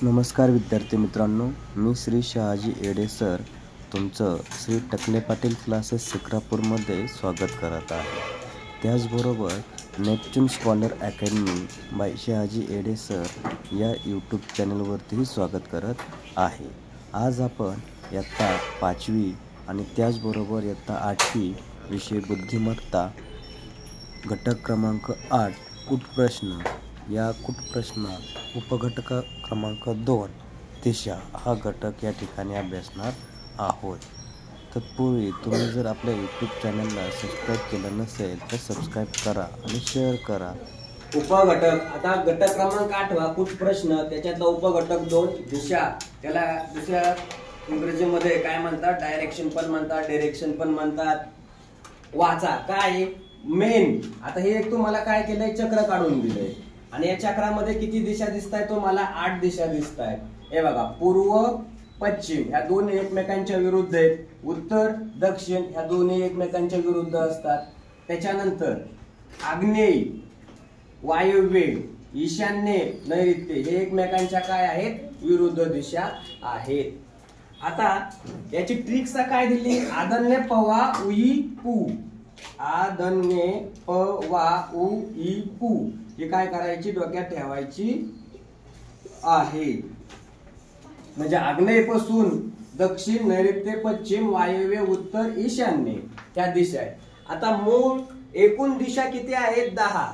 नमस्कार विद्यार्थी मित्रांनो, मी श्री शहाजी एडे सर तुमचं श्री टकले पाटील क्लासेस शिक्रापूरमध्ये स्वागत करत आहे। त्याचबरोबर Neptune scholar academy by Shahaji Ede sir या यूट्यूब चॅनलवरतीही स्वागत करत आहे। आज आपण इयत्ता 5वी आणि त्याचबरोबर इयत्ता 8वी विषय बुद्धिमत्ता घटक क्रमांक 8 कूट प्रश्न या कूट प्रश्न उपघटक क्रमांक 2 दिशा हा घटक या ठिकाणी अभ्यासणार आहोत। तत्पूर्वी तुम्ही जर आपल्या यूट्यूब चॅनलला सबस्क्राईब केलं नसेल तर सबस्क्राईब करा आणि शेअर करा। उपघटक आता घटक क्रमांक 8 कूट प्रश्न त्याच्यातला उपघटक 2 दिशा, त्याला दुसऱ्या इंग्रजीमध्ये काय म्हणतात, डायरेक्शन पण म्हणतात, डायरेक्शन पण म्हणतात। वाचा काय मेन। आता हे एक तुम्हाला काय केलंय, चक्र काढून दिलंय आणि या चक्रामध्ये किती दिशा दिसतायत, तुम्हाला 8 दिशा दिसतायत। हे बघा, पूर्व पश्चिम ह्या दोन्ही एकमेकांच्या विरुद्ध आहेत, उत्तर दक्षिण ह्या दोन्ही एकमेकांच्या विरुद्ध असतात। त्याच्यानंतर आग्नेय वायव्य ईशान्य नैऋत्य हे एकमेकांच्या काय आहेत, विरुद्ध दिशा आहेत। आता याची ट्रिक्स काय दिली, आदन्य पवा उई पू, आदन्य पवा उई पू हे काय करायची, डोक्यात ठेवायची आहे। म्हणजे आग्नेय पासून दक्षिण नैऋत्य पश्चिम वायव्य उत्तर ईशान्य त्या दिशा आहेत। आता मूळ एकूण दिशा किती आहेत, 10।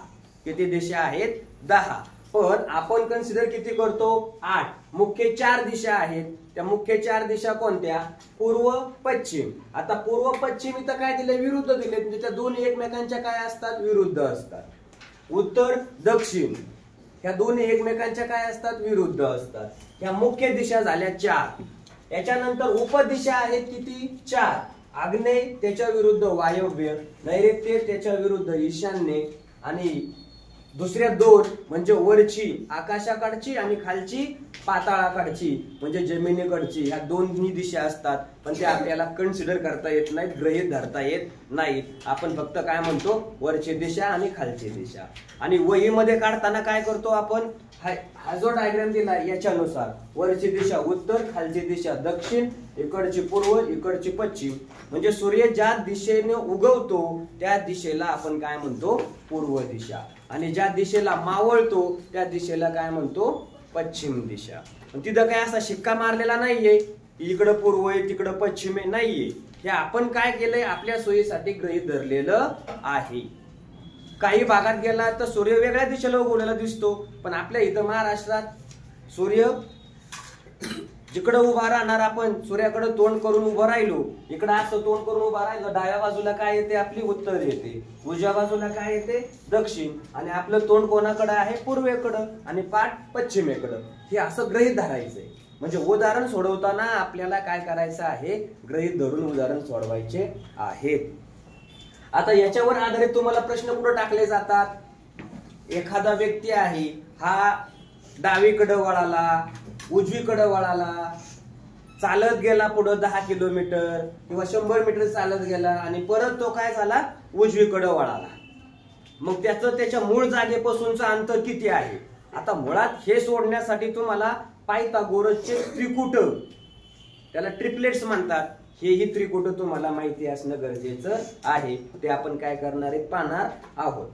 किती दिशा आहेत, 10। पण आपण कन्सिडर किती करतो, 8। मुख्य 4 दिशा आहेत, त्या मुख्य 4 दिशा कोणत्या, पूर्व पश्चिम। आता पूर्व पश्चिम इथं काय दिले, विरुद्ध दिले, म्हणजे त्या दोन्ही एकमेकांच्या काय असतात, विरुद्ध असतात। उत्तर दक्षिण ह्या दोन्ही एकमेकांच्या काय असतात, विरुद्ध असतात। ह्या मुख्य दिशा झाल्या 4। याच्यानंतर उपदिशा आहेत किती, 4। आग्नेय त्याच्या विरुद्ध वायव्य, नैऋत्य त्याच्या विरुद्ध ईशान्य आणि दुसऱ्या 2 म्हणजे वरची आकाशाकडची आणि खालची पाताळाकडची म्हणजे जमिनीकडची, ह्या दोन्ही दिशा असतात। पण ते आपल्याला कन्सिडर करता येत नाहीत, गृहीत धरता येत नाहीत। आपण फक्त काय म्हणतो, वरची दिशा आणि खालची दिशा। आणि वहीमध्ये काढताना काय करतो आपण, हा जो डायग्राम दिला याच्यानुसार वरची दिशा उत्तर, खालची दिशा दक्षिण, इकडची पूर्व, इकडची पश्चिम। म्हणजे सूर्य ज्या दिशेने उगवतो त्या दिशेला आपण काय म्हणतो, पूर्व दिशा, आणि ज्या दिशेला मावळतो त्या दिशेला काय म्हणतो, पश्चिम दिशा। तिथं काय असा शिक्का मारलेला नाहीये, इकडं पूर्व आहे तिकडं पश्चिम आहे, नाहीये। हे आपण काय केलंय, आपल्या सोयीसाठी गृहीत धरलेलं आहे। काही भागात गेला तर सूर्य वेगळ्या दिशेला उगवलेला दिसतो, पण आपल्या इथं महाराष्ट्रात सूर्य जिकडे उभा राहणार, आपण सूर्याकडे तोंड करून उभं राहिलो, इकडे असं तोंड करून उभा राहिलो, डाव्या बाजूला काय येते, आपली उत्तर येते, उजव्या बाजूला काय येते, दक्षिण, आणि आपलं तोंड कोणाकडे आहे, पूर्वेकडं, आणि पाठ पश्चिमेकडं। हे असं गृहीत धरायचंय। म्हणजे उदाहरण सोडवताना आपल्याला काय करायचं आहे, गृहीत धरून उदाहरण सोडवायचे आहेत। आता याच्यावर आधारित तुम्हाला प्रश्न कुठे टाकले जातात, एखादा व्यक्ती आहे, हा डावीकडे वळाला, उजवीकडे वळाला, चालत गेला पुढे 10 किलोमीटर किंवा 100 मीटर चालत गेला आणि परत तो काय झाला, उजवीकडे वळाला। मग त्याच्या मूळ जागेपासूनचं अंतर किती आहे। आता मुळात हे सोडण्यासाठी तुम्हाला पायथागोरसचे त्रिकूट, त्याला ट्रिपलेट्स म्हणतात, हेही त्रिकूट तुम्हाला माहिती असणं गरजेचं आहे। ते आपण काय करणार आहे, पाहणार आहोत।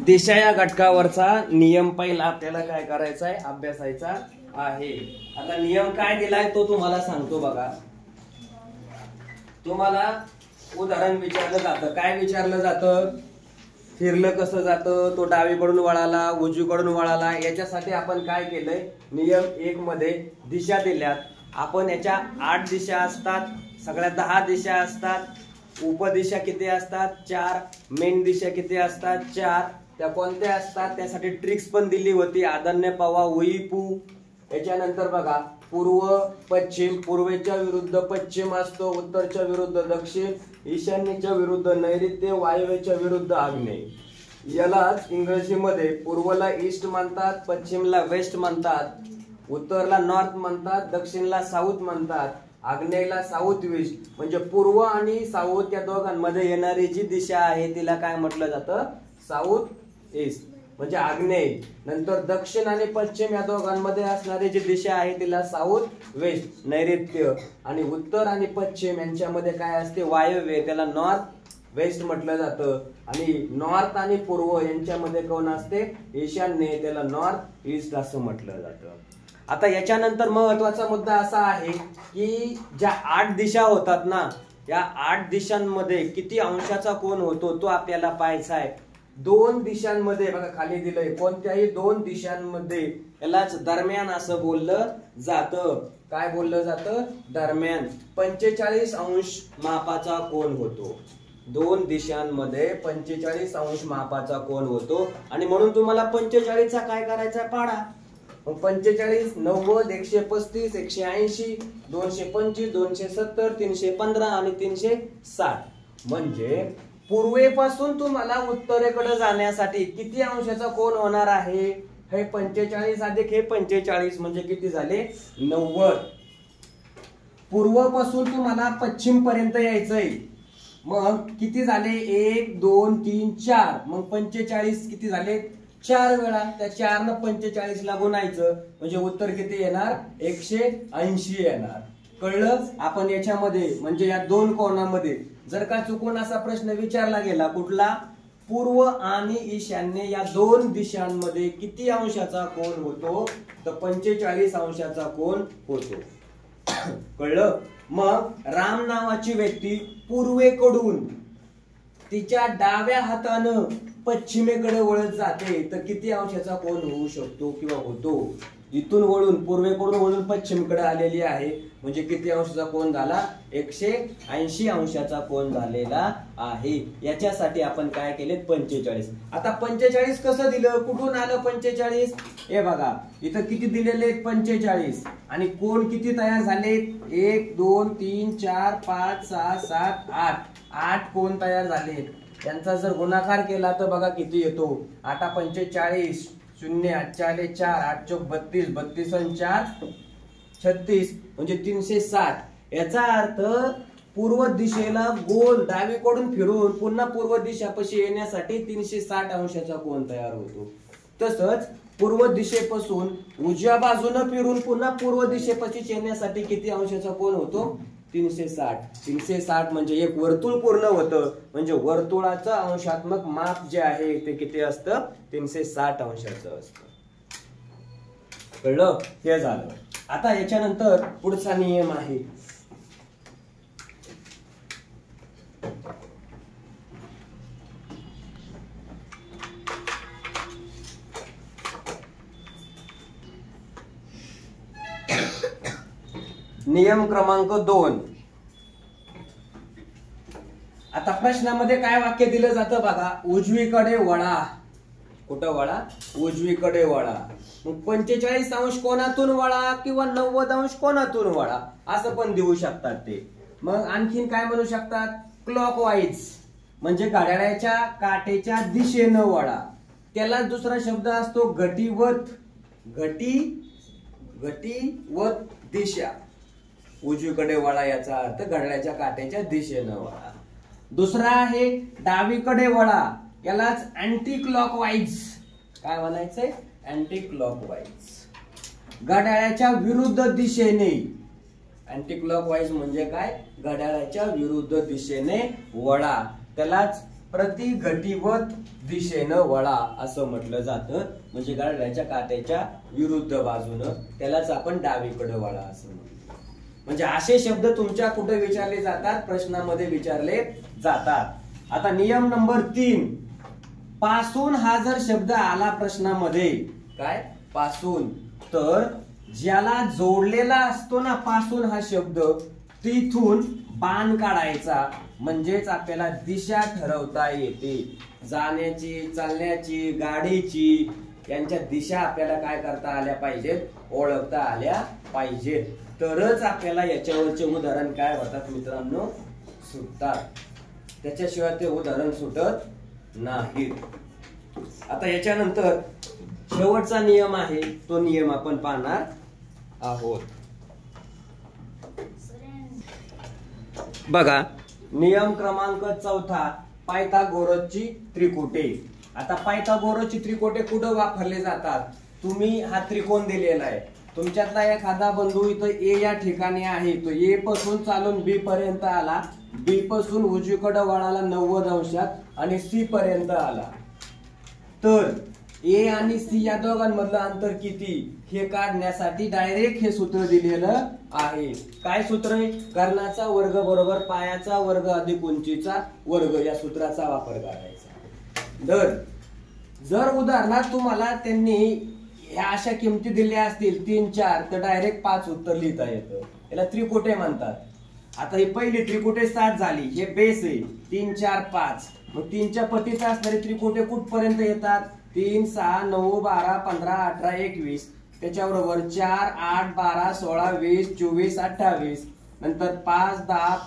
दिशा या घटकावरचा नियम पहिला आपल्याला काय करायचा आहे, अभ्यासायचा आहे। आता नियम काय दिलाय तो तुम्हाला सांगतो बघा। तुम्हाला उदाहरण विचारलं जातं, काय विचारलं जातं, फिरलं कसं जातं, तो डावीकडून वळाला, उजवीकडून वळाला। याच्यासाठी आपण काय केलंय, नियम 1 मध्ये दिशा दिल्यात। आपण याच्या 8 दिशा असतात, सगळ्या 10 दिशा असतात। उपदिशा किती असतात, 4। मेन दिशा किती असतात, 4। त्या कोणत्या असतात, त्यासाठी ट्रिक्स पण दिली होती, आदन्य पवा उई पू। याच्यानंतर बघा, पूर्व पश्चिम, पूर्वेच्या विरुद्ध पश्चिम असतो, उत्तरच्या विरुद्ध दक्षिण, ईशान्येच्या विरुद्ध नैऋत्य, वायव्येच्या विरुद्ध आग्नेय। यालाच इंग्रजीमध्ये पूर्वला ईस्ट म्हणतात, पश्चिमला वेस्ट म्हणतात। उत्तरला नॉर्थ म्हणतात, दक्षिणला साऊथ म्हणतात, आग्नेयला साऊथ ईस्ट. म्हणजे पूर्व आणि साऊथ या दोघांमध्ये येणारी जी दिशा आहे तिला काय म्हटलं जातं? साऊथ ईस्ट म्हणजे आग्नेय. नंतर दक्षिण आणि पश्चिम या दोघांमध्ये असणारी जी दिशा आहे तिला साऊथ वेस्ट नैऋत्य. आणि उत्तर आणि पश्चिम यांच्यामध्ये काय असते? वायव्य, त्याला नॉर्थ वेस्ट म्हटलं जातं. आणि नॉर्थ आणि पूर्व यांच्यामध्ये कोण असते? ईशान्य, त्याला नॉर्थ ईस्ट असं म्हटलं जातं. आता याच्यानंतर महत्वाचा मुद्दा असा आहे की ज्या 8 दिशा होतात ना, या 8 दिशांमध्ये किती अंशाचा कोन होतो तो आपल्याला पाहायचा आहे. 2 दिशांमध्ये बघा खाली दिलंय, कोणत्याही 2 दिशांमध्ये यालाच दरम्यान असं बोललं जातं. काय बोललं जातं? दरम्यान. 45 अंश मापाचा कोन होतो. 2 दिशांमध्ये 45 अंश मापाचा कोन होतो. आणि म्हणून तुम्हाला 45चा काय करायचा? पाडा. 45, 90, 135, 180, 225, 270, 315 आणि 360. म्हणजे पूर्वेपासून तुम्हाला उत्तरेकडे जाण्यासाठी किती अंशाचा कोन होणार आहे? हे 45 अधिक हे 45 म्हणजे किती झाले? 90. पूर्वपासून तुम्हाला पश्चिम पर्यंत यायचंय, मग किती झाले? 1 2 3 4. मग 45 किती झाले? 4 वेळा. त्या 4 न 45 ला गुणायचं म्हणजे उत्तर किती येणार? 180 येणार. कळलं? आपण याच्यामध्ये म्हणजे या 2 कोनामध्ये जर का चुकून असा प्रश्न विचारला गेला कुठला? पूर्व आणि ईशान्य या 2 दिशांमध्ये किती अंशाचा कोन होतो? तर 45 अंशाचा कोन होतो. कळलं? मग राम नावाची व्यक्ती पूर्वेकडून तिच्या डाव्या हातानं पश्चिमेकडे वळत जाते तर किती अंशाचा कोन होऊ शकतो किंवा होतो? इथून वळून पूर्वेकडून वळून पश्चिमकडे आलेली आहे म्हणजे किती अंशाचा कोन झाला? 180 अंशाचा कोन झालेला आहे. याच्यासाठी आपण काय केले? 45. आता 45 कसं दिलं? कुठून आलं 45? हे बघा इथं किती दिलेले? 45. आणि कोन किती तयार झाले? 1 2 3 4 5 6 7 8. 8 कोन तयार झाले. यांचा जर गुणाकार केला तर बघा किती येतो? 8 45, 0 8 4 8 चौक 32, 32 आणि 4 36 म्हणजे 360. याचा अर्थ पूर्व दिशेला गोल डावीकडून फिरून पुन्हा पूर्व दिशापाशी येण्यासाठी 360 अंशाचा कोन तयार होतो. तसंच पूर्व दिशेपासून उजव्या बाजूने फिरून पुन्हा पूर्व दिशेपाशी येण्यासाठी किती अंशाचा कोन होतो? 360. 360 म्हणजे एक वर्तुळ पूर्ण होतं. म्हणजे वर्तुळाचं अंशात्मक माप जे आहे ते किती असतं? 360 अंशाचं असतं. कळलं? हे झालं. आता याच्यानंतर पुढचा नियम आहे. नियम क्रमांक 2. आता प्रश्नामध्ये काय वाक्य दिलं जातं बघा? उजवीकडे वळा. कुठं वळा? उजवीकडे वळा. मग 45 अंश कोणातून वळा किंवा 90 अंश कोणातून वळा असं पण देऊ शकतात ते. मग आणखीन काय म्हणू शकतात? क्लॉकवाईज म्हणजे घड्याळाच्या काटेच्या दिशेनं वळा. त्याला दुसरा शब्द असतो घटीवत. घटीवत दिशा. उजवीकडे वळा याचा अर्थ घड्याळाच्या काट्याच्या दिशेनं वळा. दुसरा आहे डावीकडे वळा. यालाच अँटी क्लॉकवाईज. काय म्हणायचंय? Anti clockwise. घड्याळाच्या विरुद्ध दिशेने. अँटी क्लॉकवाईज म्हणजे काय? घड्याळाच्या विरुद्ध दिशेने वळा. त्यालाच प्रतिघटीवत दिशेनं वळा असं म्हटलं जातं. म्हणजे घड्याळाच्या काट्याच्या विरुद्ध बाजूनं. त्यालाच आपण डावीकडे वळा असं म्हणतो. म्हणजे असे शब्द तुमच्या कुठे विचारले जातात? प्रश्नामध्ये विचारले जातात. आता नियम नंबर 3. पासून हा जर शब्द आला प्रश्नामध्ये, काय? पासून, तर ज्याला जोडलेला असतो ना पासून हा शब्द, तिथून बाण काढायचा. म्हणजेच आपल्याला दिशा ठरवता येते. जाण्याची, चालण्याची, गाडीची, यांच्या दिशा आपल्याला काय करता आल्या पाहिजेत? ओळखता आल्या पाहिजेत. तरच आपल्याला याच्यावरचे उदाहरण काय होतात मित्रांनो? सुटतात. त्याच्याशिवाय ते उदाहरण सुटत नाहीत. आता याच्यानंतर शेवटचा नियम आहे, तो नियम आपण पाहणार आहोत. बघा नियम क्रमांक 4 पायथागोरसची त्रिकोटे. आता पायथागोरसची त्रिकोटे कुठं वापरले जातात? तुम्ही हा त्रिकोण दिलेला आहे, तुमच्यातला एखादा बंधू इथं ए या ठिकाणी आहे, तो ए पासून चालून बी पर्यंत आला, बी पासून उजवीकडे वळाला 90 अंशात आणि सी पर्यंत आला, तर ए आणि सी या दोघांमधलं अंतर किती हे काढण्यासाठी डायरेक्ट हे सूत्र दिलेलं आहे. काय सूत्र आहे? कर्णाचा वर्ग बरोबर पायाचा वर्ग अधिक उंचीचा वर्ग या सूत्राचा वापर करायचा. जर उदाहरणार्थ तुम्हाला त्यांनी ह्या अशा किमती दिल्या असतील 3, 4 तर डायरेक्ट 5 उत्तर लिहिता येतं. याला त्रिकोटे म्हणतात. आता ही पहिली त्रिकोटे 7 झाली, हे बेस आहे 3, 4, 5. मग 3च्या पटीचा असणारे त्रिकोटे कुठपर्यंत येतात? 3, 6, 9, 12, 15, 18, 21. त्याच्याबरोबर 4, 8, 12, 16, 20, 24, 28. नंतर 5, 10,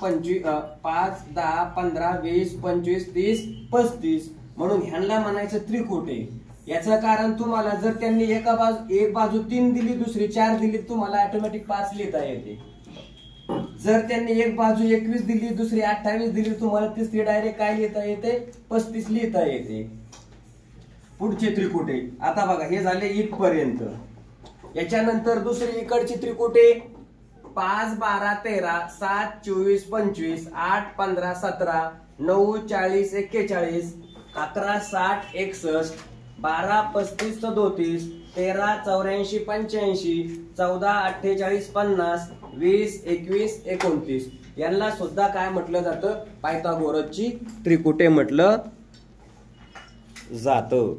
15, 20, 25, 30, 35. म्हणून ह्यांना म्हणायचं त्रिकोटे. याचं कारण तुम्हाला जर त्यांनी एक बाजू 3 दिली, दुसरी 4 दिली, तुम्हाला ऑटोमॅटिक 5 लिहिता येते. जर त्यांनी एक बाजू 21 दिली, दुसरी 28 दिली, तुम्हाला तिसरी डायरेक्ट काय लिहिता येते? 35 लिहिता येते. पुढचे त्रिकोटे आता बघा, हे झाले इथपर्यंत. याच्यानंतर दुसरी इकडची त्रिकोटे 5, 12, 13, 7, 24, 25, 8, 15, 17, 9, 40, 41, 11, 60, 61, 12, 35, 37, 13, 84, 85, 14, 48, 50, 20, 21, 29. यांना सुद्धा काय म्हटलं जातं? पायथागोरसची त्रिकोटे म्हटलं जातं.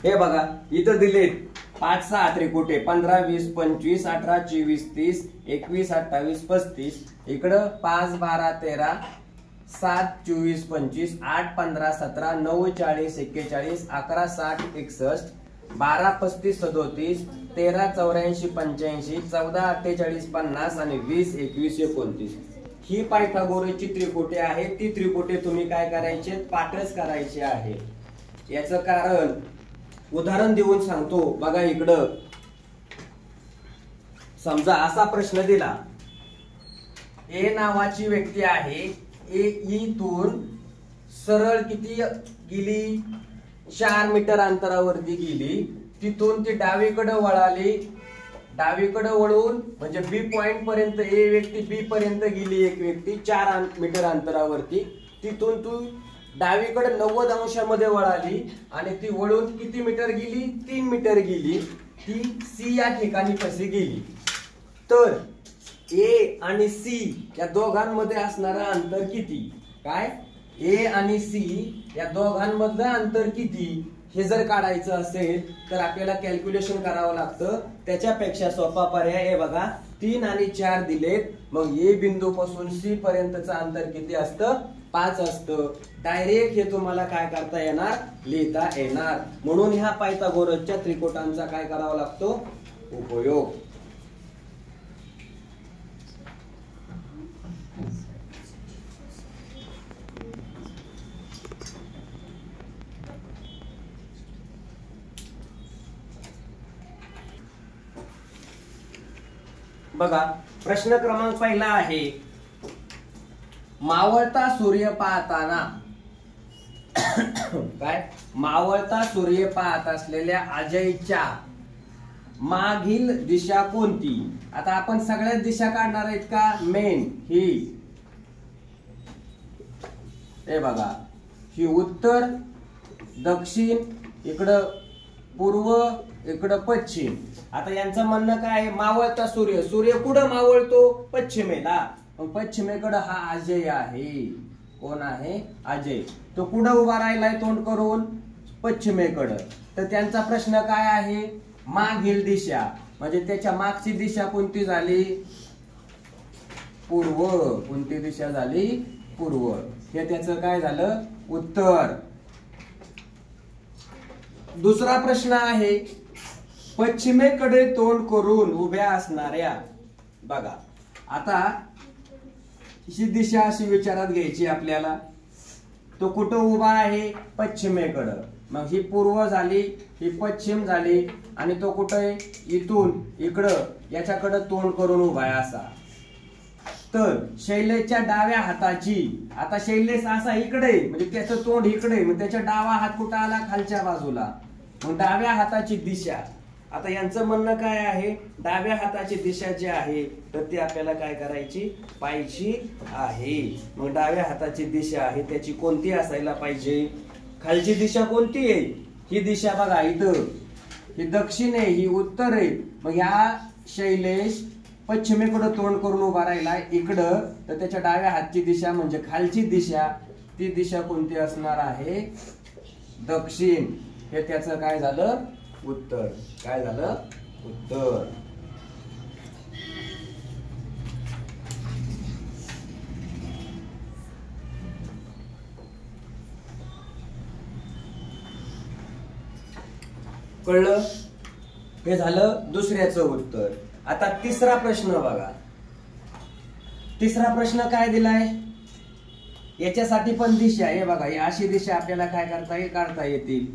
हे बघा इथं दिलेत 5, 6 त्रिकोटे 15, 20, 25, 18, 24, 30, 21, 28, 35. इकडं 5, 12, 13, 7, 24, 25, 8, 15, 17, 9, 40, 41, 11, 60, 61, 12, 35, 37, 13, 84, 85, 14, 48, 50 आणि 20, 21, 29. ही पायथागोरसची त्रिकोटे आहे. ती त्रिकोटे तुम्ही काय करायचे? पाठच करायचे आहे. याचं कारण उदाहरण देऊन सांगतो. बघा इकडं समजा असा प्रश्न दिला, ए नावाची व्यक्ती आहे, ए इथून सरळ किती गेली? 4 मीटर अंतरावरती गेली. तिथून ती डावीकडे वळाली, डावीकडे वळून म्हणजे बी पॉइंट पर्यंत ए व्यक्ती बी पर्यंत गेली, एक व्यक्ती 4 मीटर अंतरावरती. तिथून तू डावीकडे 90 अंशामध्ये वळाली आणि ती वळून किती मीटर गेली? 3 मीटर गेली. ती सी या ठिकाणी कशी गेली? तर ए आणि सी या दोघांमध्ये असणारं अंतर किती? काय? ए आणि सी या दोघांमधलं अंतर किती हे जर काढायचं असेल तर आपल्याला कॅल्क्युलेशन करावं लागतं. त्याच्यापेक्षा सोपा पर्याय आहे बघा, 3 आणि 4 दिलेत. मग ए बिंदू पासून सी पर्यंतचं अंतर किती असतं? 5 असतं. डायरेक्ट हे तुम्हाला काय करता येणार? लिहिता येणार. म्हणून ह्या पायथागोरसच्या त्रिकोटांचा काय करावा लागतो? उपयोग. बघा प्रश्न क्रमांक पहिला आहे, मावळता सूर्य पाहताना काय? मावळता सूर्य पाहत असलेल्या अजयच्या मागील दिशा कोणती? आता आपण सगळ्यात दिशा काढणार आहेत का? मेन ही, हे बघा, ही उत्तर, दक्षिण, इकडं पूर्व, इकडं पश्चिम. आता यांचं म्हणणं काय आहे? मावळता सूर्य, सूर्य कुठं मावळतो? पश्चिमेला. मग पश्चिमेकडे हा अजय आहे. कोण आहे? अजय. तो कुठं उभा राहिलाय तोंड करून? पश्चिमेकडं. तर त्यांचा प्रश्न काय आहे? मागील दिशा, म्हणजे त्याच्या मागची दिशा कोणती झाली? पूर्व. कोणती दिशा झाली? पूर्व. हे त्याचं काय झालं? उत्तर. दुसरा प्रश्न आहे, पश्चिमेकडे तोंड करून उभ्या असणाऱ्या, बघा आता ही दिशा अशी विचारात घ्यायची आपल्याला. तो कुठं उभा आहे? पश्चिमेकडं. मग ही पूर्व झाली, ही पश्चिम झाली, आणि तो कुठं आहे? इथून इकडं याच्याकडं तोंड करून उभा आहे असा. तर शैलेशच्या डाव्या हाताची, आता शैलेश असा इकडे म्हणजे त्याचं तोंड इकडे, मग त्याच्या डावा हात कुठं आला? खालच्या बाजूला. मग डाव्या हाताची दिशा, आता यांचं म्हणणं काय आहे? डाव्या हाताची दिशा जी आहे तर ती आपल्याला काय करायची? पाहायची आहे. मग डाव्या हाताची दिशा आहे त्याची कोणती असायला पाहिजे? खालची दिशा कोणती आहे? ही दिशा बघा इथं, ही दक्षिण आहे, ही उत्तर आहे. मग ह्या शैलेश पश्चिमेकडं तोंड करून उभा राहिला इकडं, तर त्याच्या डाव्या हातची दिशा म्हणजे खालची दिशा, ती दिशा कोणती असणार आहे? दक्षिण. हे त्याचं काय झालं? उत्तर. काय झालं? उत्तर. कळलं? हे झालं दुसऱ्याचं उत्तर. आता तिसरा प्रश्न बघा. तिसरा प्रश्न काय दिलाय? याच्यासाठी पण दिशा आहे बघा. ही अशी दिशा आपल्याला काय करता येईल? काढता येतील.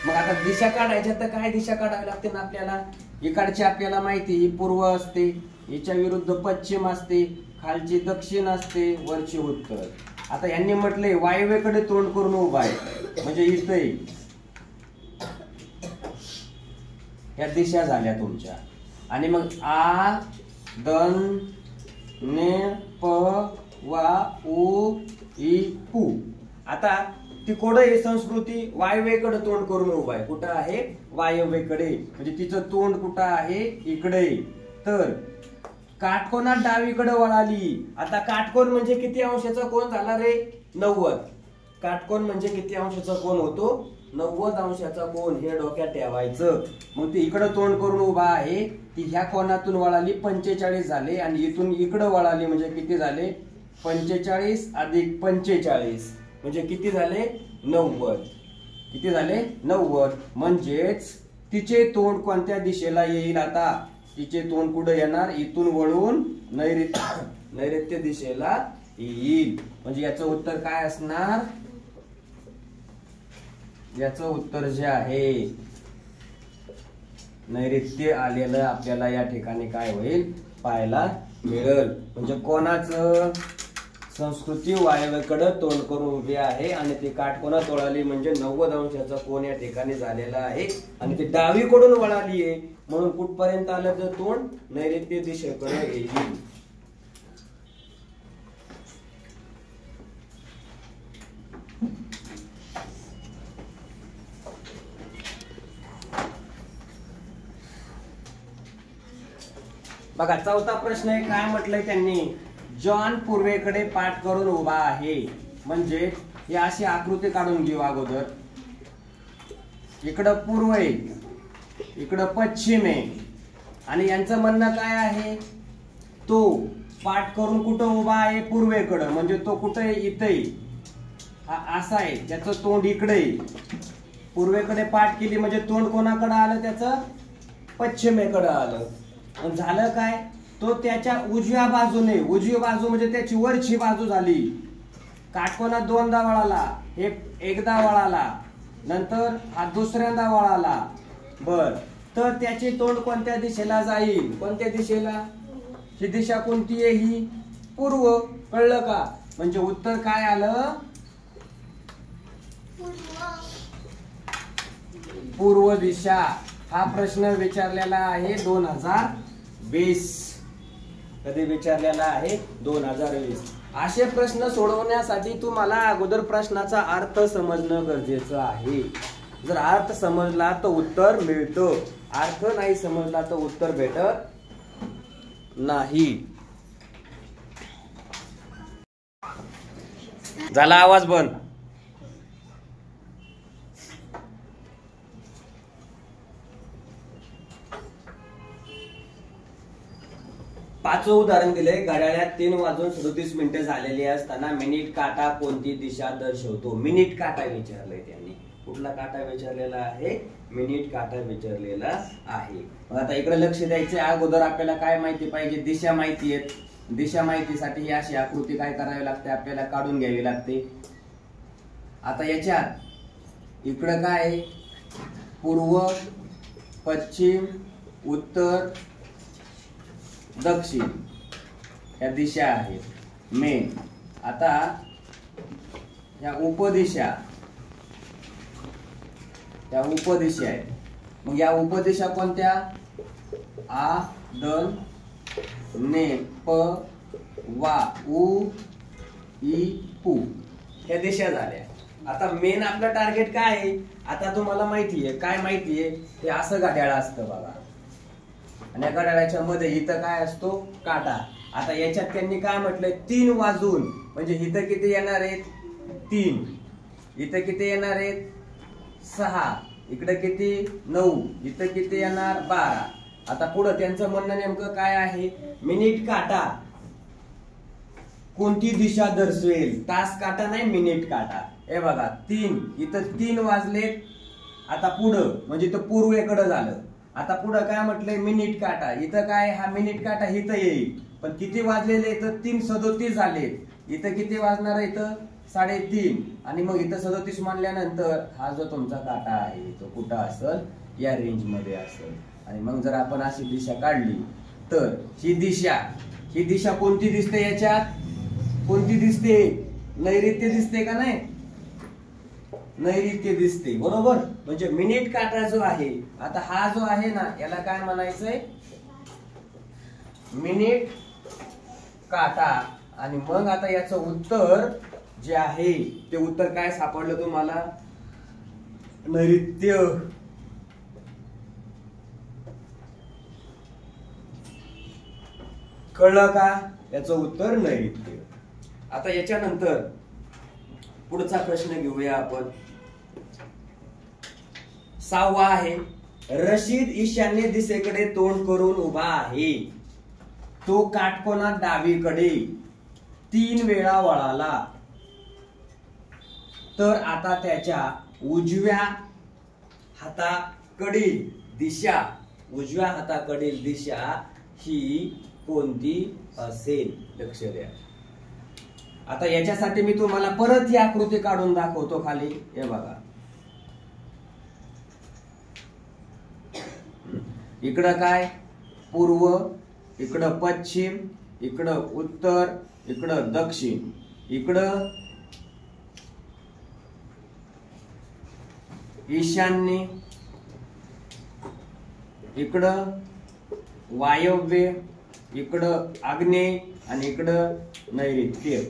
मग आता दिशा काढायच्या तर काय दिशा काढावी लागते ना आपल्याला? इकडची आपल्याला माहिती ही पूर्व असते, हिच्या विरुद्ध पश्चिम असते, खालची दक्षिण असते, वरची उत्तर. आता यांनी म्हटलंय वायव्येकडे तोंड करून उभा आहे म्हणजे इथे या दिशा झाल्या तुमच्या. आणि मग आ दन ने प वा उ इ पू. आता ती कोड आहे संस्कृती वायव्येकडे तोंड करून उभा आहे. कुठं आहे? वायव्येकडे. म्हणजे तिचं तोंड कुठं आहे? इकडे. तर काटकोनात डावीकडे वळाली. आता काटकोन म्हणजे किती अंशाचा कोन झाला रे? 90. काटकोन म्हणजे किती अंशाचा कोन होतो? 90 अंशाचा कोन. हे डोक्यात ठेवायचं. मग ती इकडे तोंड करून उभा आहे, ती ह्या कोनातून वळाली 45 झाले, आणि इथून इकडे वळाली म्हणजे किती झाले? 45 अधिक 45 म्हणजे किती झाले? 90. किती झाले? 90. म्हणजेच तिचे तोंड कोणत्या दिशेला येईल? आता तिचे तोंड कुठे येणार? इथून वळून नैऋत्य दिशेला येईल. म्हणजे याचं उत्तर काय असणार? याचं उत्तर जे आहे नैऋत्य आलेलं आपल्याला या ठिकाणी काय होईल? पाहायला मिळेल. म्हणजे कोणाचं? संस्कृती वायव्येकडे तोंड करून उभी आहे आणि ती काटकोनात वळाली म्हणजे 90 अंशाचा कोन या ठिकाणी झालेला आहे, आणि ती डावीकडून वळाली आहे म्हणून कुठपर्यंत आलं तर तोंड? नैऋत्य दिशेकडे येईल. बघा चौथा प्रश्न आहे. काय म्हटलंय त्यांनी? जॉन पूर्वेकडे पाठ करून उभा आहे. म्हणजे ही अशी आकृती काढून घेऊ अगोदर. इकडं पूर्व आहे, इकडं पश्चिम आहे, आणि यांचं म्हणणं काय आहे? तो पाठ करून कुठं उभा आहे? पूर्वेकडं. म्हणजे तो कुठं आहे? इथे. हा असा आहे, त्याचं तोंड इकडे. पूर्वेकडे पाठ केली म्हणजे तोंड कोणाकडे आलं? त्याचं पश्चिमेकडे आलं. झालं काय? तो त्याच्या उजव्या बाजूने, उजवी बाजू म्हणजे त्याची वरची बाजू झाली. काटकोनात दोनदा वळाला, एकदा वळाला, नंतर हा दुसऱ्यांदा वळाला. बर, तर त्याचे तोंड कोणत्या दिशेला जाईल? कोणत्या दिशेला? ही दिशा कोणती आहे? ही पूर्व. कळलं का? म्हणजे उत्तर काय आलं? पूर्व दिशा. हा प्रश्न विचारलेला आहे 2020. कधी विचारलेला आहे? 2020. असे प्रश्न सोडवण्यासाठी तुम्हाला अगोदर प्रश्नाचा अर्थ समजणं गरजेचं आहे. जर अर्थ समजला तर उत्तर मिळतं, अर्थ नाही समजला तर उत्तर भेटत नाही. झाला आवाज बंद. पाचवं उदाहरण दिले. घड्याळात 3:37 झालेली असताना मिनिट काटा कोणती दिशा दर्शवतो? मिनिट काटा विचारलंय त्यांनी. कुठला काटा विचारलेला आहे? मिनिट काटा विचारलेला आहे. आता इकडे लक्ष द्यायचं. अगोदर आपल्याला काय माहिती पाहिजे? दिशा माहिती आहेत. दिशा माहितीसाठी ही अशी आकृती काय करावी लागते, आपल्याला काढून घ्यावी लागते. आता याच्यात इकडं काय आहे, पूर्व, पश्चिम, उत्तर, दक्षिण या दिशा आहेत मेन. आता या उपदिशा आहेत. मग या उपदिशा कोणत्या, आ, दन, ने, प, वा, उ, ई, पु ह्या दिशा झाल्या. आता मेन आपलं टार्गेट काय आहे, आता तुम्हाला माहितीये काय माहितीये, ते असं घड्याळ असतं बघा, आणि या घड्याळाच्या मध्ये इथं काय असतो, काटा. आता याच्यात त्यांनी काय म्हटलंय, 3 वाजून, म्हणजे इथं किती येणार आहेत, 3, इथं किती येणार आहेत, 6, इकडे किती 9, इथं किती येणार 12. आता पुढे त्यांचं म्हणणं नेमकं काय आहे, मिनिट काटा कोणती दिशा दर्शवेल, तास काटा नाही मिनिट काटा. हे बघा 3, इथं 3 वाजलेत. आता पुढं म्हणजे तो पूर्वेकडे झालं. आता पुढं काय म्हटलंय, मिनिट काटा. इथं काय, हा मिनिट काटा इथं येईल, पण किती वाजलेले, इथं 3:37 झाले. इथं किती वाजणार आहे, इथं 3:30. आणि मग इथं 37 मानल्यानंतर हा जो तुमचा काटा आहे तो कुठं असेल, या रेंज मध्ये असेल. आणि मग जर आपण अशी दिशा काढली तर ही दिशा कोणती दिसते, याच्यात कोणती दिसते, नैऋत्य दिसते का नाही, नैऋत्य दिसते, बरोबर. म्हणजे मिनिट काटा जो आहे, आता हा जो आहे ना, याला काय म्हणायचंय, मिनिट काटा. आणि मग आता याचं उत्तर जे आहे ते उत्तर काय सापडलं तुम्हाला, नैऋत्य. कळलं का, याचं उत्तर नैऋत्य. आता याच्यानंतर पुढचा प्रश्न घेऊया आपण. 6वा आहे, रशीद ईशान्य दिशेकडे तोंड करून उभा आहे. तो काटकोनात डावीकडे 3 वेळा वळाला, तर आता त्याच्या उजव्या हाताकडील दिशा ही कोणती असेल, लक्ष द्या. आता याच्यासाठी मी तुम्हाला परत ही आकृती काढून दाखवतो खाली. हे बघा, इकडं काय, पूर्व, इकडं पश्चिम, इकडं उत्तर, इकडं दक्षिण, इकडं ईशान्य, इकडं वायव्य, इकडं आग्नेय आणि इकडं नैऋत्य.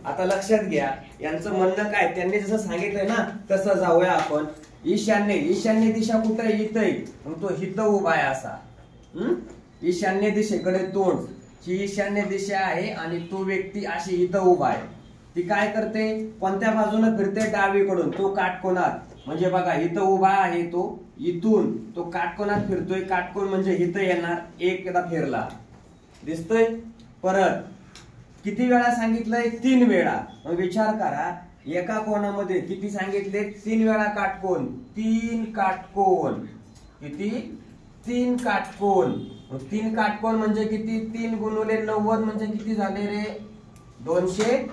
आता लक्षात घ्या, यांचं म्हणणं काय, त्यांनी जसं सांगितलंय ना तसं जाऊया आपण. ईशान्य दिशा कुठे आहे, इथं आहे. मग तो इथं उभा आहे असा, ईशान्य दिशेकडे तोंड, ही ईशान्य दिशा आहे. आणि तो व्यक्ती अशी इथं उभा आहे. ती काय करते, कोणत्या बाजूने फिरते, डावीकडून. तो काटकोनात, म्हणजे बघा इथं उभा आहे तो, इथून तो काटकोनात फिरतोय. काटकोन म्हणजे इथं येणार, एकदा फिरला, दिसतोय. परत किती वेळा सांगितलंय, 3 वेळा. मग विचार करा, एका कोणामध्ये किती सांगितले, 3 वेळा काटकोन. 3 काटकोन, किती, 3 काटकोन. 3 काटकोन म्हणजे किती, 3 गुणिले 90 म्हणजे किती झाले रे, 200,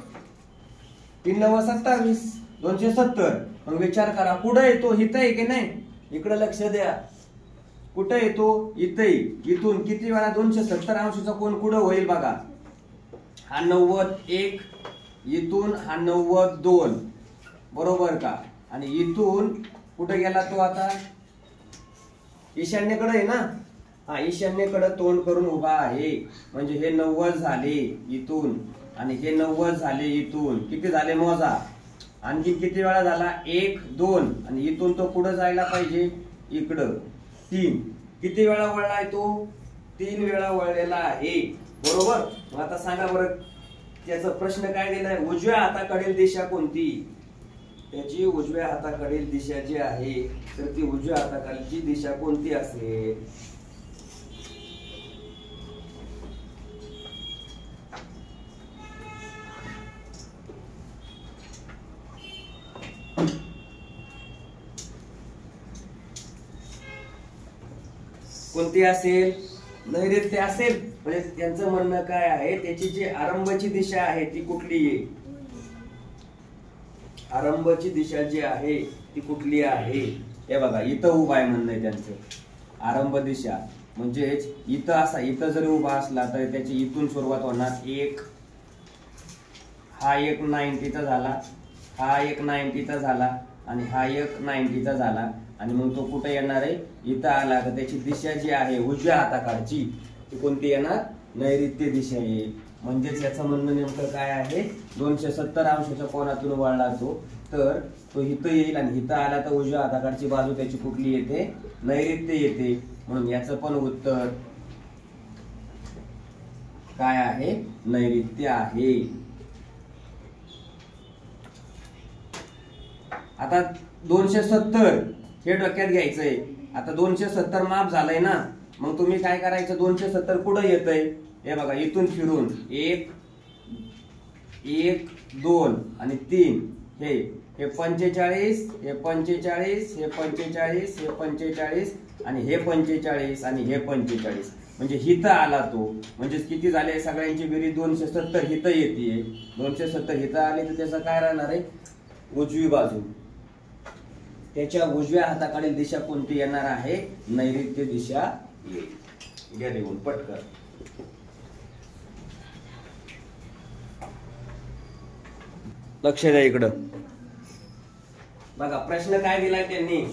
3 9 27, 270. मग विचार करा, कुठं येतो, इथं आहे की नाही, इकडे लक्ष द्या, कुठं येतो, इथे. इथून किती वेळा 270 अंशाचा कोण कुठं होईल बघा, हा 90 1, इथून हा 90 2, बरोबर का. आणि इथून कुठे गेला तो, आता ईशान्येकडे आहे ना, हा ईशान्येकडे तोंड करून उभा आहे. म्हणजे हे 90 झाले इथून, आणि हे 90 झाले इथून. किती झाले मोजा, आणखी किती वेळा झाला, 1 2, आणि इथून तो पुढे जायला पाहिजे इकडं 3. किती वेळा वळलाय तो, 3 वेळा वळलेला आहे, बरोबर. मग आता सांगा बरं, त्याचा प्रश्न काय दिलाय, उजव्या हाताकडील दिशा कोणती. त्याची उजव्या हाताकडील दिशा जी आहे, तर ती उजव्या हाताकडील दिशा कोणती असेल. कोणती असेल, नैऋत्य असेल म्हणजे त्यांचं म्हणणं काय आहे, त्याची जी आरंभची दिशा आहे ती कुठली आहे, आरंभची दिशा जी आहे ती कुठली आहे. हे बघा इथं उभा आहे म्हणणं आहे त्यांचं. आरंभ दिशा म्हणजेच इथं असा, इथं जरी उभा असला तर त्याची इथून सुरुवात होणार. एक हा एक 90चा झाला, हा एक 90चा झाला आणि हा एक 90चा झाला आणि मग तो कुठे येणार आहे, इथं आला तर त्याची दिशा जी आहे उजव्या हाताकडची ती कोणती येणार, नैऋत्य दिशा येईल. म्हणजेच याचं म्हणणं नेमकं काय आहे, 270 अंशाच्या कोनातून वळला तो, तर तो इथं येईल आणि इथं आला तर उजव्या हाताकडची बाजू त्याची कुठली येते, नैऋत्य येते. म्हणून याचं पण उत्तर काय आहे, नैऋत्य आहे. आता 270 हे डोक्यात घ्यायचंय. आता 270 माफ झालंय ना, मग तुम्ही काय करायचं, 270 कुठं येतंय, हे बघा इथून फिरून 1 1 2 आणि 3 हे 45 हे 45 हे 45 हे 45 आणि हे 45 आणि हे 45 म्हणजे हिथं आला तो. म्हणजे किती झाले सगळ्यांची बेरीज 270 हिथं येते. 270 हिथं आले तर त्याचं काय राहणार आहे, उजवी बाजू. त्याच्या उजव्या हाताकडील दिशा कोणती येणार आहे, नैऋत्य दिशा येईल. घ्या लिहून पटकन. लक्ष द्या इकडं बघा, प्रश्न काय दिलाय त्यांनी,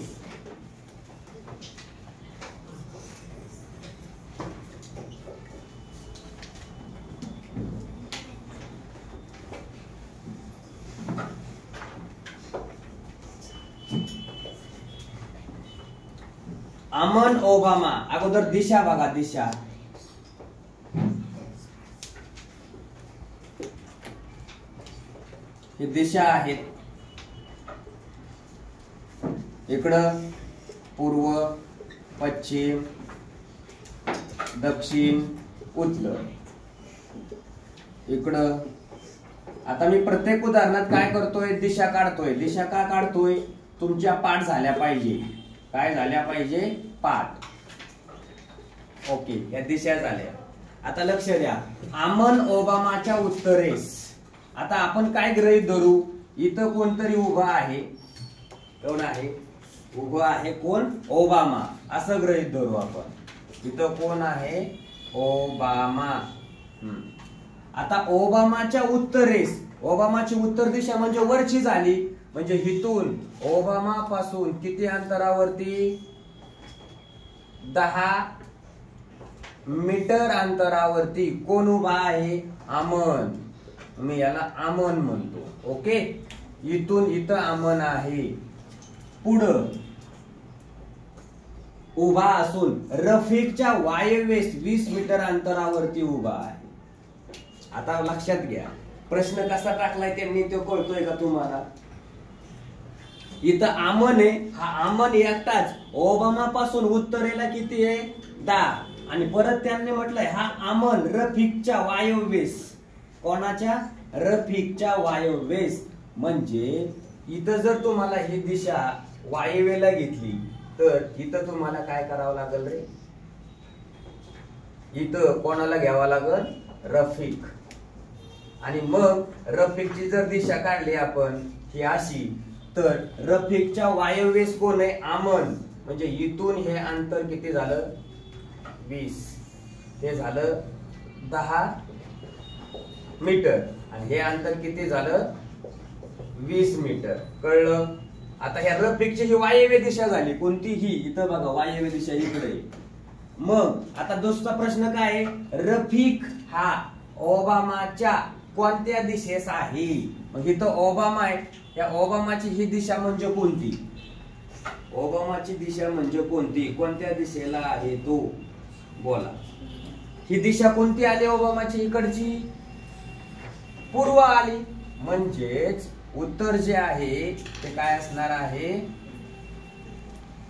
अमन ओबामा. अगोदर दिशा बघा, दिशा ही दिशा आहेत. इकडं पूर्व, पश्चिम, दक्षिण, उत्तर. इकडं आता मी प्रत्येक उदाहरणात काय करतोय, दिशा काढतोय. दिशा का काढतोय, तुमच्या पाठ झाल्या पाहिजे. काय झाल्या पाहिजे, पाठ. ओके, या दिशा झाल्या. आता लक्ष द्या, अमन ओबामाच्या उत्तरेस. आता आपण काय गृहीत धरू, इथं कोणतरी उभा आहे. कोण आहे, उभा आहे कोण, ओबामा, असं गृहीत धरू आपण. इथं कोण आहे, ओबामा. आता ओबामाच्या उत्तरेस, ओबामाची उत्तर दिशा म्हणजे वरची झाली. म्हणजे इथून ओबामा पासून किती अंतरावरती, 10 मीटर अंतरावरती कोण उभा आहे, अमन. मी याला अमन म्हणतो. ओके, इथून इथं अमन आहे. पुढं उभा असून रफिकच्या वायव्येस 20 मीटर अंतरावरती उभा आहे. आता लक्षात घ्या, प्रश्न कसा टाकलाय त्यांनी तो कळतोय का तुम्हाला. इथं अमन आहे, हा अमन एकटाच ओबामा पासून उत्तरेला किती आहे, 10. आणि परत त्यांनी म्हटलंय हा अमन रफिकच्या वायव्येस. कोणाच्या, रफिकच्या वायव्येस. म्हणजे इथं जर तुम्हाला ही दिशा वायव्येला घेतली तर इथं तुम्हाला काय करावं लागेल रे, इथं कोणाला घ्यावं लागेल, रफिक. आणि मग रफिकची जर दिशा काढली आपण ही अशी, तर रफिकच्या वायव्येस कोण आहे, अमन. म्हणजे इथून हे अंतर किती झालं, 20. हे झालं 10 मीटर आणि हे अंतर किती झालं, 20 मीटर. कळलं. आता ह्या रफिकची ही वायव्य दिशा झाली. कोणतीही, इथं बघा वायव्य दिशा इकडे. मग आता दुसरा प्रश्न काय आहे, रफिक हा ओबामाच्या कोणत्या दिशेस आहे. मग इथं ओबामा आहे, या ओबामाची ही दिशा म्हणजे कोणती, ओबामाची दिशा म्हणजे कोणती, कोणत्या दिशेला आहे तो, बोला. ही दिशा कोणती आली ओबामाची, इकडची, पूर्व आली. म्हणजेच उत्तर जे आहे ते काय असणार आहे,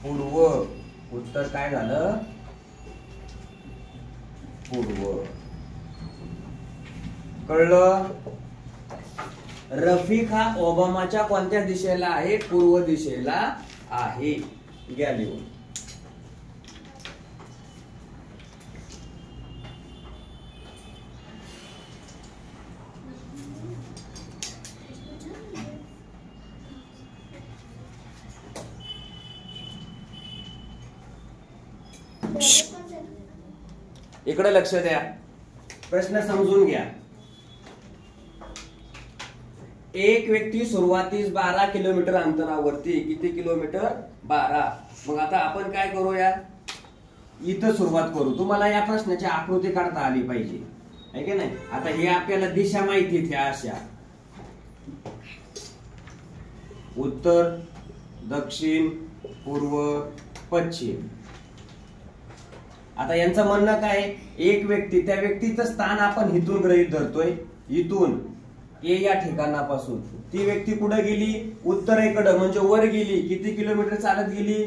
पूर्व. उत्तर काय झालं, पूर्व. कळलं. रफिक हा ओबामाच्या कोणत्या दिशेला आहे, पूर्व दिशेला आहे. घ्या लिहून. इकडे लक्ष द्या, प्रश्न समजून घ्या. एक व्यक्ती सुरुवातीस 12 किलोमीटर अंतरावरती, किती किलोमीटर? 12. मग आता आपण काय करूया, इथं सुरुवात करू. तुम्हाला या प्रश्नाची आकृती काढता आली पाहिजे, आहे की नाही? आता हे आपल्याला दिशा माहिती ह्या अशा उत्तर, दक्षिण, पूर्व, पश्चिम. आता यांचं म्हणणं काय, एक व्यक्ती, त्या व्यक्तीचं स्थान आपण इथून गृहीत धरतोय, इथून ए या ठिकाणापासून ती व्यक्ती कुठे गेली? उत्तरेकडे, म्हणजे वर गेली. किती किलोमीटर चालत गेली?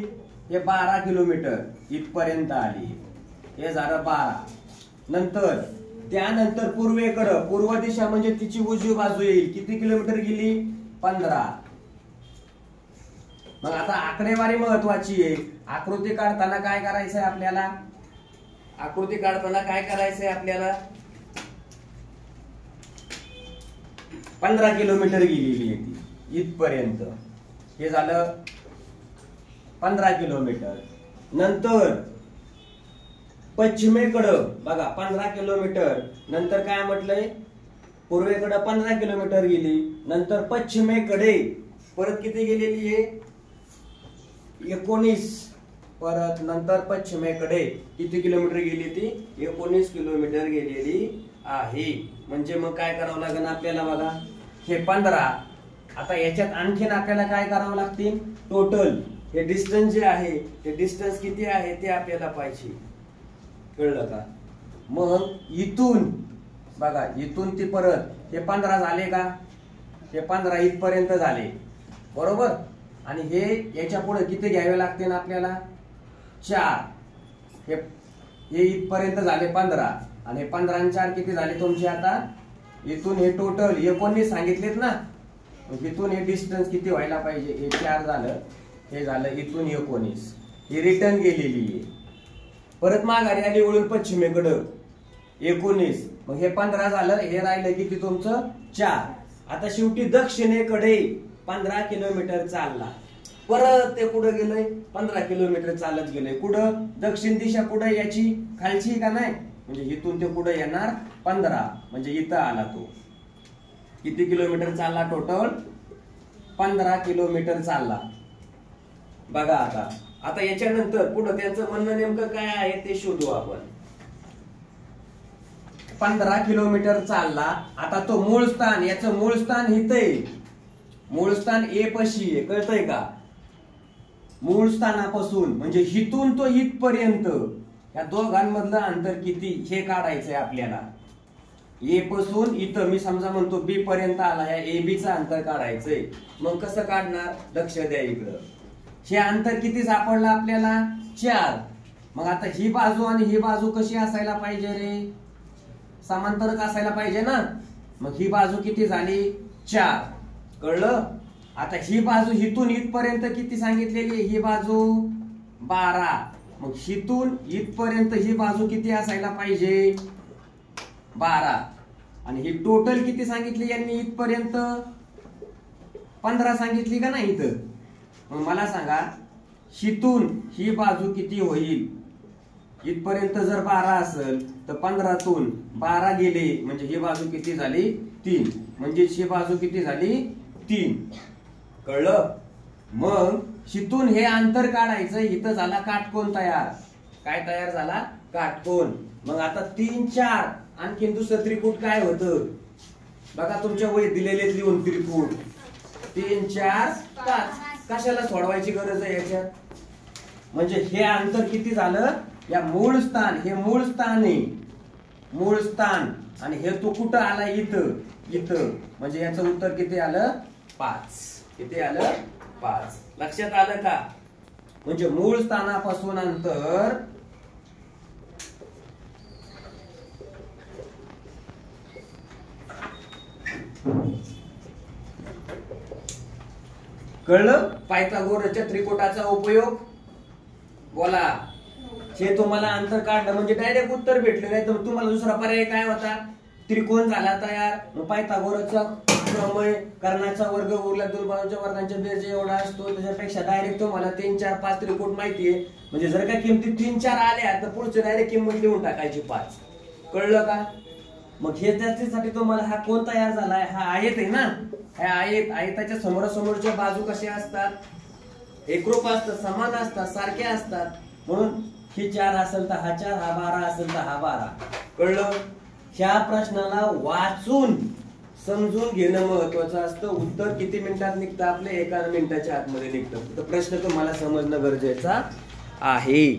हे 12 किलोमीटर इथपर्यंत आली. हे झालं 12. नंतर त्यानंतर पूर्वेकडं, पूर्व दिशा म्हणजे तिची उजवी बाजू येईल. किती किलोमीटर गेली? 15. मग आता आकडेवारी महत्वाची आहे. आकृती काढताना काय करायचंय आपल्याला? आकृती काढताना काय करायचंय आपल्याला? 15 किलोमीटर गेलेली आहे ती इथपर्यंत. हे झालं 15 किलोमीटर. नंतर पश्चिमेकडं बघा 15 किलोमीटर. नंतर काय म्हटलंय? पूर्वेकडे 15 किलोमीटर गेली. नंतर पश्चिमेकडे परत किती गेलेली आहे? 19. परत नंतर पश्चिमेकडे किती किलोमीटर गेली ती? 19 किलोमीटर गेलेली आहे. म्हणजे मग काय करावं लागेल आपल्याला? बघा हे 15. आता याच्यात आणखीन आपल्याला काय करावं लागतील? टोटल हे डिस्टन्स जे आहे ते डिस्टन्स किती आहे ते आपल्याला पाहिजे. कळलं का? मग इथून बघा, इथून ती परत हे 15 झाले का? हे 15 इथपर्यंत झाले, बरोबर. आणि हे याच्या पुढे किती घ्यावे लागतील आपल्याला? 4. हे इथपर्यंत झाले 15. आणि हे 15 आणि 4 किती झाले तुमचे? आता इथून हे टोटल 19 सांगितलेत ना, इथून हे डिस्टन्स किती व्हायला पाहिजे? हे 4 झालं, हे झालं इथून 19. ही रिटर्न गेलेली आहे. परत माघारी आली वळून पश्चिमेकडं 19. मग हे 15 झालं, हे राहिलं किती तुमचं? 4. आता शेवटी दक्षिणेकडे 15 किलोमीटर चालला. परत ते कुठं गेलंय? 15 किलोमीटर चालत गेलंय. कुठं? दक्षिण दिशा कुठं याची? खालची का नाही? म्हणजे इथून ते कुठं येणार? 15. म्हणजे इथं आला तो. किती किलोमीटर चालला टोटल? 15 किलोमीटर चालला. बघा आता याच्यानंतर पुढं त्यांचं म्हणणं नेमकं काय आहे ते शोधू आपण. 15 किलोमीटर चालला. आता तो मूळ स्थान, याचं मूळ स्थान इथं आहे. मूळ स्थान ए पशी आहे. कळतंय का? मूळ स्थानापासून म्हणजे इथून तो इथपर्यंत या दोघांमधलं अंतर किती हे काढायचंय आपल्याला. ए पासून इथं मी समजा म्हणतो बी पर्यंत आला, या ए बी चं अंतर काढायचंय. मग कसं काढणार? लक्ष द्या इकडं. हे अंतर किती सापडलं आपल्याला? 4. मग आता ही बाजू आणि ही बाजू कशी असायला पाहिजे रे? समांतरच असायला पाहिजे ना. मग ही बाजू किती झाली? 4. कळलं? आता ही बाजू इथून इथपर्यंत किती सांगितलेली? ही बाजू 12. मग इथून इथपर्यंत ही बाजू किती असायला पाहिजे? 12. आणि ही टोटल किती सांगितली यांनी? इथपर्यंत 15 सांगितली का नाही इथं? मग मला सांगा, इथून ही बाजू किती होईल? इथपर्यंत जर 12 असेल तर 15तून 12 गेले म्हणजे ही बाजू किती झाली? 3. म्हणजे ही बाजू किती झाली? 3. कळलं? मग शितून हे अंतर काढायचं. इथं झाला काटकोन तयार. काय तयार झाला? काटकोन. मग आता 3, 4 आणखीन दुसरं त्रिकूट काय होतं? बघा तुमच्या वहीत दिलेले लिहून त्रिकूट 3, 4, 5. कशाला सोडवायची गरज आहे याच्यात? म्हणजे हे अंतर किती झालं? या मूळ स्थान, हे मूळ स्थान आहे, मूळ स्थान. आणि हे तो कुठं आला? इथं. म्हणजे याचं उत्तर किती आलं? 5. किती आलं? 5. लक्षात आलं का? म्हणजे मूळ स्थानापासून अंतर कळलं? पायथागोरसच्या त्रिकोटाचा उपयोग बोला. हे तुम्हाला अंतर काढलं म्हणजे डायरेक्ट उत्तर भेटलं. नाही तर तुम्हाला दुसरा पर्याय काय होता? त्रिकोण झाला तयार. पायथागोरसचा प्रमेय, कर्णाचा वर्ग उरला 2 बाजूच्या वर्गांच्या बेरजे एवढा असतो, त्याच्यापेक्षा डायरेक्ट तुम्हाला 3, 4, 5 त्रिकोट माहितीये. म्हणजे जर का किमती 3, 4 आल्या तर पुढचे डायरेक्ट किंमत लिहून टाकायची 5. कळलं का? मग हे त्याच्यासाठी तुम्हाला हा कोण तयार झालाय? हा आयत आहे ना. ह्या आयताच्या समोरासमोरच्या बाजू कशा असतात? एकरूप असतात, समान असतात, सारख्या असतात. म्हणून ही 4 असेल तर हा 4, हा 12 असेल तर हा 12. कळलं? ह्या प्रश्नाला वाचून समजून घेणं महत्वाचं असतं. उत्तर किती मिनिटात निघतं? आपले 1 मिनिटाच्या आतमध्ये निघतं. तर प्रश्न तुम्हाला समजणं गरजेचं आहे.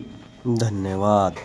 धन्यवाद.